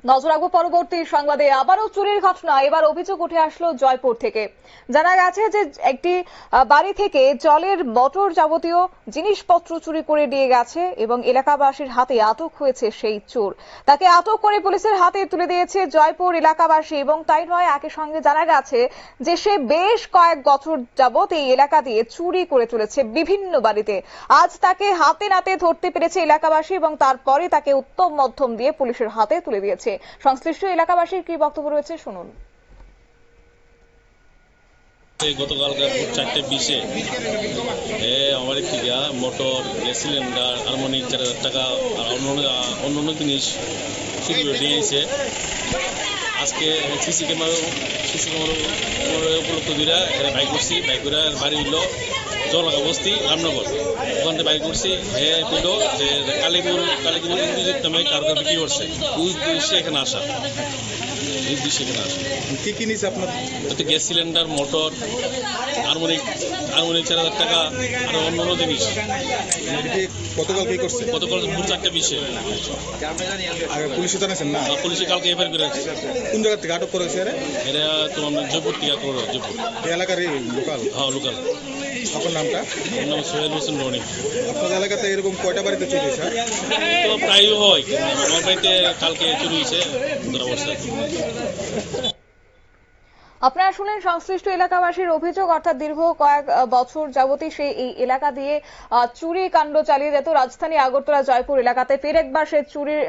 নজর রাখবো পরবর্তী সংবাদে। আবারও চুরির ঘটনা, এবার অভিযোগ উঠে আসলো জয়পুর থেকে। জানা গেছে যে একটি বাড়ি থেকে জলের মোটর যাবতীয় জিনিসপত্র চুরি করে নিয়ে গেছে এবং এলাকাবাসীর হাতে আটক হয়েছে সেই চোর। তাকে আটক করে পুলিশের হাতে তুলে দিয়েছে জয়পুর এলাকাবাসী। এবং তাই নয়, একই সঙ্গে জানা গেছে যে সে বেশ কয়েক বছর যাবত এই এলাকা দিয়ে চুরি করে চলেছে বিভিন্ন বাড়িতে। আজ তাকে হাতে নাতে ধরতে পেরেছে এলাকাবাসী এবং তারপরে তাকে উত্তম মধ্যম দিয়ে পুলিশের হাতে তুলে দিয়েছে। সংশ্লিষ্ট এলাকাবাসীর কি বক্তব্য রয়েছে শুনুন। গতকালকে 4:20 আমার থেকে মোটর, গ্যাস সিলিন্ডার, আলমোনিক 4,000 টাকা আর অন্য জিনিস চুরি করে নিয়ে এসে আজকে সিসি ক্যামেরা উপলক্ষ দিয়ে বাইক করছি। বাইক করে বাড়ি হইল জলগা বস্তি রামনগর, ওখান থেকে বাইক করছি। হ্যাঁ কইল যে কালীপুর ইন্দ্রজিৎ নামে কারো বিক্রি করছে, ওই উদ্দেশ্যে এখানে আসা। কি কি নিয়েছে আপনার? গ্যাস সিলিন্ডার, মোটর, আলমোনিক 4,000 টাকা আর অন্য জিনিস। গতকাল কি করছে? গতকাল ভোর 4:20 পুলিশে জানাইছেন না? পুলিশে কালকে এফআইআর করে রাখছে। কোন জায়গা থেকে আটক করেছে? এটা তোমার জয়পুর থেকে করো। জয়পুর এই এলাকার লোকাল? হ্যাঁ লোকাল। আপনার নামটা? আমার নাম সোহেল হোসেন রনি। আপনার এলাকাতে এরকম কয়টা বাড়িতে চুরি হয়েছে? তো প্রায় হয়, আমার বাড়িতে কালকে চুরি হয়েছে ধরা পড়ছে। আপনারা শুনলেন সংশ্লিষ্ট এলাকাবাসীর অভিযোগ, অর্থাৎ দীর্ঘ কয়েক বছর যাবতই সে এই এলাকা দিয়ে চুরি কাণ্ড চালিয়ে যেত। রাজধানী আগরতলা জয়পুর এলাকাতে ফের একবার সে চুরির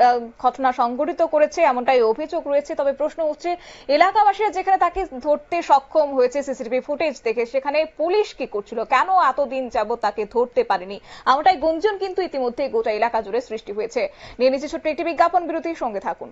ঘটনা সংঘটিত করেছে, এমনটাই অভিযোগ রয়েছে। তবে প্রশ্ন উঠছে, এলাকাবাসীরা যেখানে তাকে ধরতে সক্ষম হয়েছে সিসিটিভি ফুটেজ দেখে, সেখানে পুলিশ কি করছিল, কেন এতদিন যাবত তাকে ধরতে পারেনি? এমনটাই গুঞ্জন কিন্তু ইতিমধ্যে গোটা এলাকা জুড়ে সৃষ্টি হয়েছে। নিয়ে নিচ্ছে ছোট্ট একটি বিজ্ঞাপন বিরতির সঙ্গে থাকুন।